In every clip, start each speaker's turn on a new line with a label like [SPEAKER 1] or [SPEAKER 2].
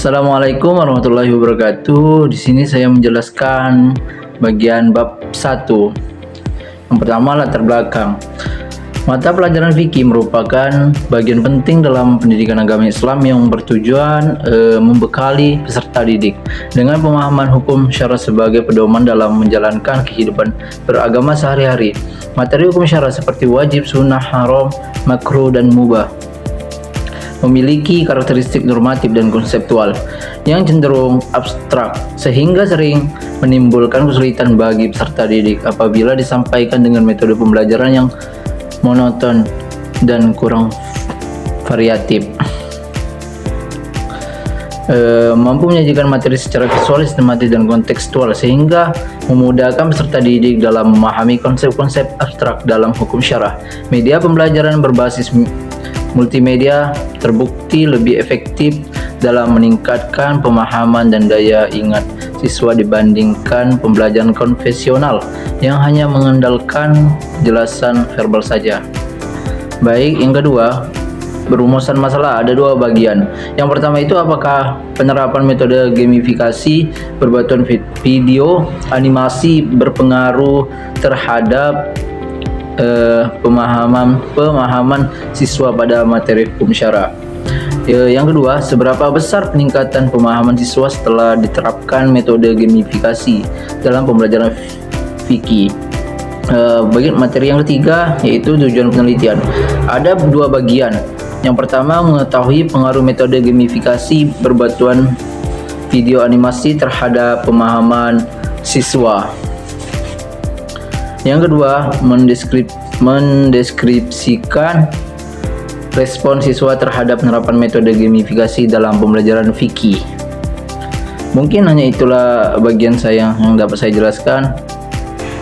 [SPEAKER 1] Assalamualaikum warahmatullahi wabarakatuh. Di sini saya menjelaskan bagian bab 1. Yang pertama, latar belakang. Mata pelajaran fikih merupakan bagian penting dalam pendidikan agama Islam yang bertujuan membekali peserta didik dengan pemahaman hukum syara sebagai pedoman dalam menjalankan kehidupan beragama sehari-hari. Materi hukum syara seperti wajib, sunnah, haram, makruh, dan mubah memiliki karakteristik normatif dan konseptual yang cenderung abstrak sehingga sering menimbulkan kesulitan bagi peserta didik apabila disampaikan dengan metode pembelajaran yang monoton dan kurang variatif. Mampu menyajikan materi secara visual, sistematis, dan kontekstual sehingga memudahkan peserta didik dalam memahami konsep-konsep abstrak dalam hukum syara. Media pembelajaran berbasis multimedia terbukti lebih efektif dalam meningkatkan pemahaman dan daya ingat siswa dibandingkan pembelajaran konvensional yang hanya mengandalkan penjelasan verbal saja. Baik, yang kedua, berumusan masalah ada dua bagian. Yang pertama itu apakah penerapan metode gamifikasi berbantuan video animasi berpengaruh terhadap pemahaman siswa pada materi hukum syara. Yang kedua, seberapa besar peningkatan pemahaman siswa setelah diterapkan metode gamifikasi dalam pembelajaran fikih. Bagian materi yang ketiga yaitu tujuan penelitian. Ada dua bagian. Yang pertama, mengetahui pengaruh metode gamifikasi berbantuan video animasi terhadap pemahaman siswa. Yang kedua, mendeskripsikan respon siswa terhadap penerapan metode gamifikasi dalam pembelajaran fikih. Mungkin hanya itulah bagian saya yang dapat saya jelaskan.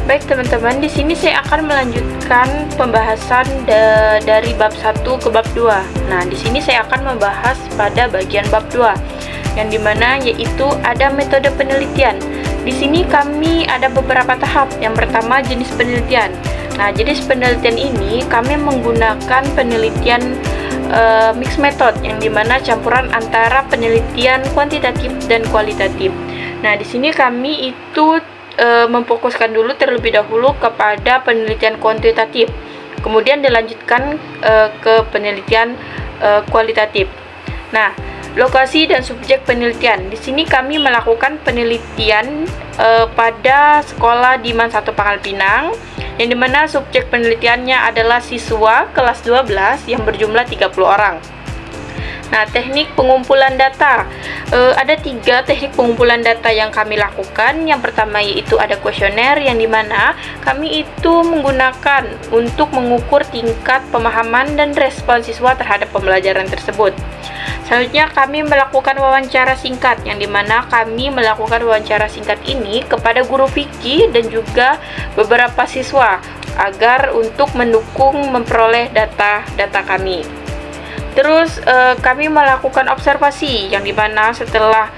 [SPEAKER 2] Baik teman-teman, di sini saya akan melanjutkan pembahasan dari bab 1 ke bab 2. Nah, di sini saya akan membahas pada bagian bab 2 yang dimana yaitu ada metode penelitian. Di sini kami ada beberapa tahap. Yang pertama, jenis penelitian. Nah, jenis penelitian ini kami menggunakan penelitian mixed method yang dimana campuran antara penelitian kuantitatif dan kualitatif. Nah, di sini kami itu memfokuskan dulu terlebih dahulu kepada penelitian kuantitatif, kemudian dilanjutkan ke penelitian kualitatif. Nah, lokasi dan subjek penelitian. Di sini kami melakukan penelitian pada sekolah di Man 1 Pangkal Pinang, yang dimana subjek penelitiannya adalah siswa kelas 12 yang berjumlah 30 orang. Nah, teknik pengumpulan data. Ada 3 teknik pengumpulan data yang kami lakukan. Yang pertama yaitu ada kuesioner yang dimana kami itu menggunakan untuk mengukur tingkat pemahaman dan respon siswa terhadap pembelajaran tersebut. Selanjutnya kami melakukan wawancara singkat yang dimana kami melakukan wawancara singkat ini kepada guru fikih dan juga beberapa siswa agar untuk mendukung memperoleh data kami. Terus kami melakukan observasi yang dimana setelah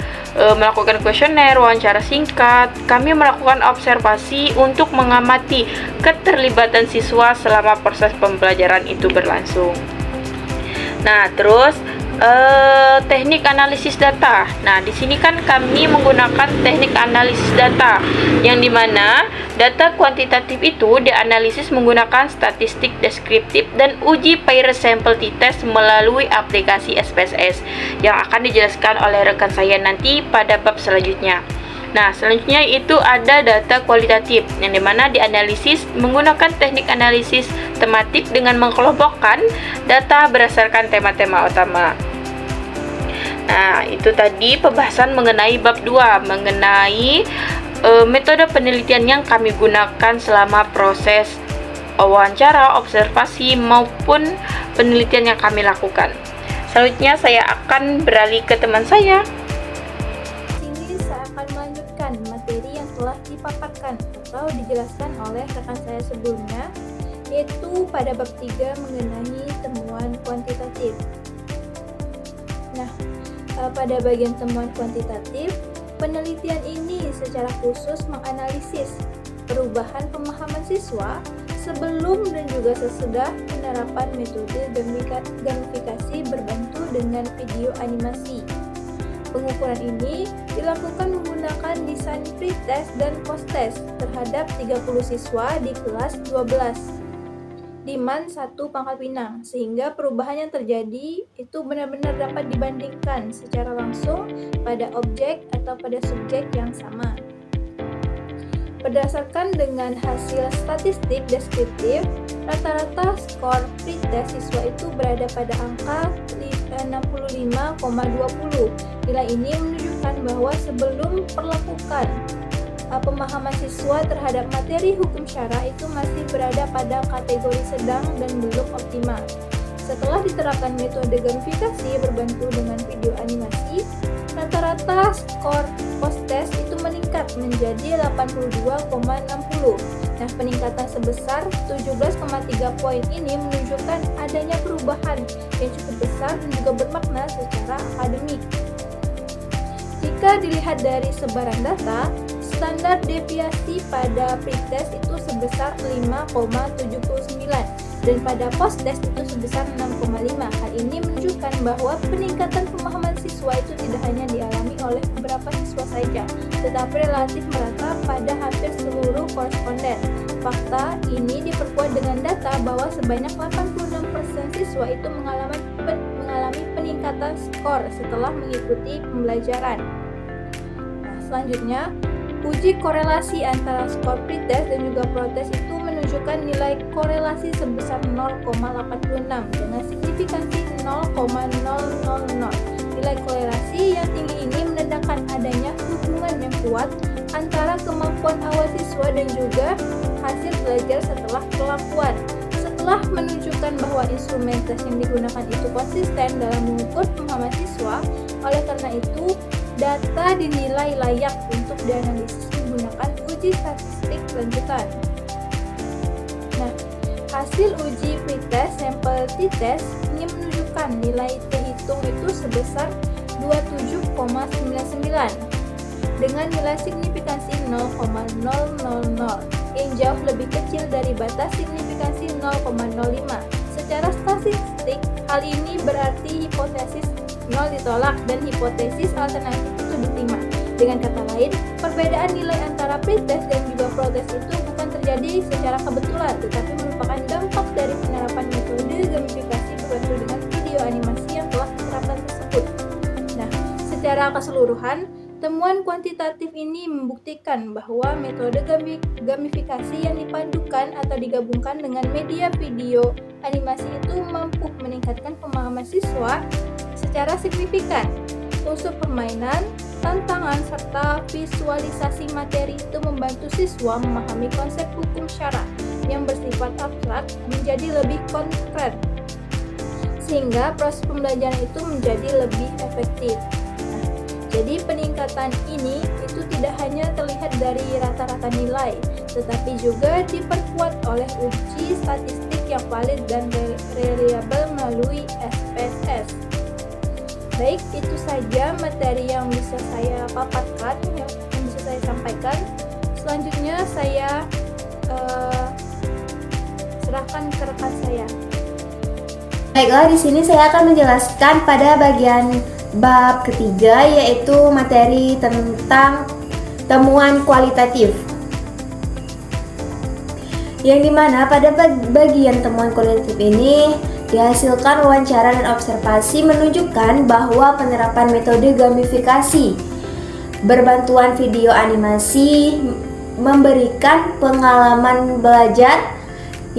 [SPEAKER 2] melakukan kuesioner, wawancara singkat, kami melakukan observasi untuk mengamati keterlibatan siswa selama proses pembelajaran itu berlangsung. Nah, terus teknik analisis data. Nah, di sini kan kami menggunakan teknik analisis data yang dimana data kuantitatif itu dianalisis menggunakan statistik deskriptif dan uji pair sample t-test melalui aplikasi SPSS yang akan dijelaskan oleh rekan saya nanti pada bab selanjutnya. Nah, selanjutnya itu ada data kualitatif yang dimana dianalisis menggunakan teknik analisis tematik dengan mengelompokkan data berdasarkan tema-tema utama. Nah, itu tadi pembahasan mengenai bab 2 mengenai metode penelitian yang kami gunakan selama proses wawancara, observasi maupun penelitian yang kami lakukan. Selanjutnya saya akan beralih ke teman saya.
[SPEAKER 3] Melanjutkan materi yang telah dipaparkan atau dijelaskan oleh rekan saya sebelumnya, yaitu pada bab 3 mengenai temuan kuantitatif. Nah, pada bagian temuan kuantitatif, penelitian ini secara khusus menganalisis perubahan pemahaman siswa sebelum dan juga sesudah penerapan metode gamifikasi berbantu dengan video animasi. Pengukuran ini dilakukan menggunakan desain pretest dan posttest terhadap 30 siswa di kelas 12 di MAN 1 Pangkal Pinang, sehingga perubahan yang terjadi itu benar-benar dapat dibandingkan secara langsung pada objek atau pada subjek yang sama. Berdasarkan dengan hasil statistik deskriptif, rata-rata skor pretest siswa itu berada pada angka 65,20. Nilai ini menunjukkan bahwa sebelum perlakukan pemahaman siswa terhadap materi hukum syara itu masih berada pada kategori sedang dan belum optimal. Setelah diterapkan metode gamifikasi berbantu dengan video animasi, rata-rata skor posttest itu meningkat menjadi 82,60. Nah, peningkatan sebesar 17,3 poin ini menunjukkan adanya perubahan yang cukup besar dan juga bermakna secara akademik. Jika dilihat dari sebaran data, standar deviasi pada pretest itu sebesar 5,79 dan pada posttest itu sebesar 6,5. Hal ini menunjukkan bahwa peningkatan pemahaman siswa itu tidak hanya dialami oleh beberapa siswa saja, tetapi relatif merata pada hampir seluruh koresponden. Fakta ini diperkuat dengan data bahwa sebanyak 86% siswa itu mengalami peningkatan skor setelah mengikuti pembelajaran. Nah, selanjutnya, uji korelasi antara skor pretest dan juga protest itu menunjukkan nilai korelasi sebesar 0,86 dengan signifikansi 0,000. Nilai korelasi yang tinggi ini menandakan adanya hubungan yang kuat antara kemampuan awal siswa dan juga hasil belajar setelah pelakuan. Setelah menunjukkan bahwa instrumen tes yang digunakan itu konsisten dalam mengukur pemahaman siswa, oleh karena itu data dinilai layak untuk dianalisis menggunakan uji statistik lanjutan. Nah, hasil uji pretest sampel t-test ini menunjukkan nilai t-hitung itu sebesar 27,99 dengan nilai signifikansi 0,000 yang jauh lebih kecil dari batas signifikansi 0,05. Secara statistik, hal ini berarti hipotesis 0 ditolak dan hipotesis alternatif itu diterima. Dengan kata lain, perbedaan nilai antara pretest dan juga protest itu bukan terjadi secara kebetulan, tetapi merupakan dampak dari penerapan metode gamifikasi berbantu dengan video animasi yang telah diterapkan tersebut. Nah, secara keseluruhan, temuan kuantitatif ini membuktikan bahwa metode gamifikasi yang dipadukan atau digabungkan dengan media video animasi itu mampu meningkatkan pemahaman siswa secara signifikan. Unsur permainan, tantangan, serta visualisasi materi itu membantu siswa memahami konsep hukum syara yang bersifat abstrak menjadi lebih konkret, sehingga proses pembelajaran itu menjadi lebih efektif. Nah, jadi peningkatan ini itu tidak hanya terlihat dari rata-rata nilai, tetapi juga diperkuat oleh uji statistik yang valid dan reliable melalui SPSS. Baik, itu saja materi yang bisa saya paparkan, yang bisa saya sampaikan. Selanjutnya saya serahkan ke rekan saya.
[SPEAKER 4] Baiklah, di sini saya akan menjelaskan pada bagian bab ketiga, yaitu materi tentang temuan kualitatif. Yang dimana pada bagian temuan kualitatif ini dihasilkan wawancara dan observasi menunjukkan bahwa penerapan metode gamifikasi berbantuan video animasi memberikan pengalaman belajar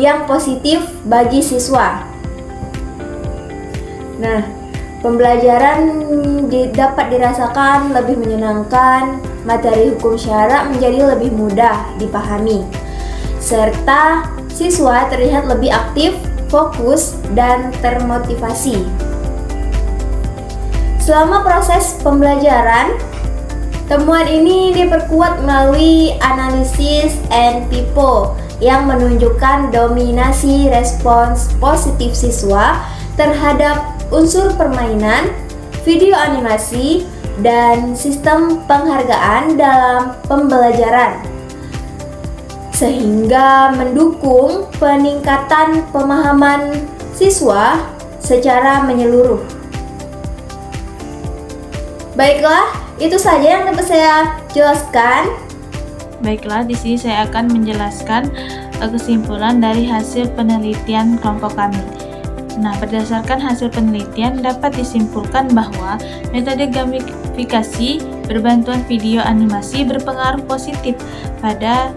[SPEAKER 4] yang positif bagi siswa. Nah, pembelajaran dapat dirasakan lebih menyenangkan, materi hukum syara menjadi lebih mudah dipahami, serta siswa terlihat lebih aktif, fokus, dan termotivasi. Selama proses pembelajaran, temuan ini diperkuat melalui analisis NPPO yang menunjukkan dominasi respons positif siswa terhadap unsur permainan, video animasi, dan sistem penghargaan dalam pembelajaran, sehingga mendukung peningkatan pemahaman siswa secara menyeluruh. Baiklah, itu saja yang dapat saya jelaskan.
[SPEAKER 2] Baiklah, di sini saya akan menjelaskan kesimpulan dari hasil penelitian kelompok kami. Nah, berdasarkan hasil penelitian dapat disimpulkan bahwa metode gamifikasi berbantuan video animasi berpengaruh positif pada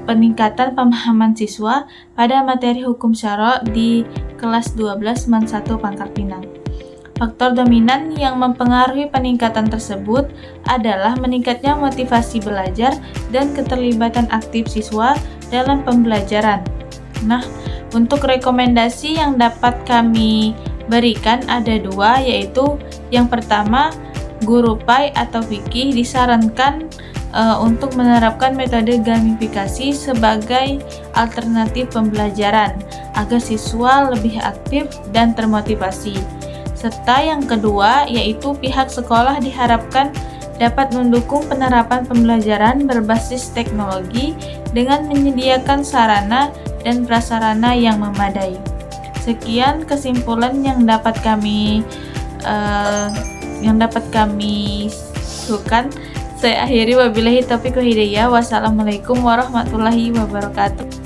[SPEAKER 2] peningkatan pemahaman siswa pada materi hukum syara di kelas 12 MAN 1 Pangkal Pinang. Faktor dominan yang mempengaruhi peningkatan tersebut adalah meningkatnya motivasi belajar dan keterlibatan aktif siswa dalam pembelajaran. Nah, untuk rekomendasi yang dapat kami berikan ada dua, yaitu yang pertama, guru PAI atau Fikih disarankan untuk menerapkan metode gamifikasi sebagai alternatif pembelajaran agar siswa lebih aktif dan termotivasi. Serta yang kedua, yaitu pihak sekolah diharapkan dapat mendukung penerapan pembelajaran berbasis teknologi dengan menyediakan sarana dan prasarana yang memadai. Sekian kesimpulan yang dapat kami sukan. Saya akhiri, wabillahi taufiq wal hidayah. Wassalamualaikum warahmatullahi wabarakatuh.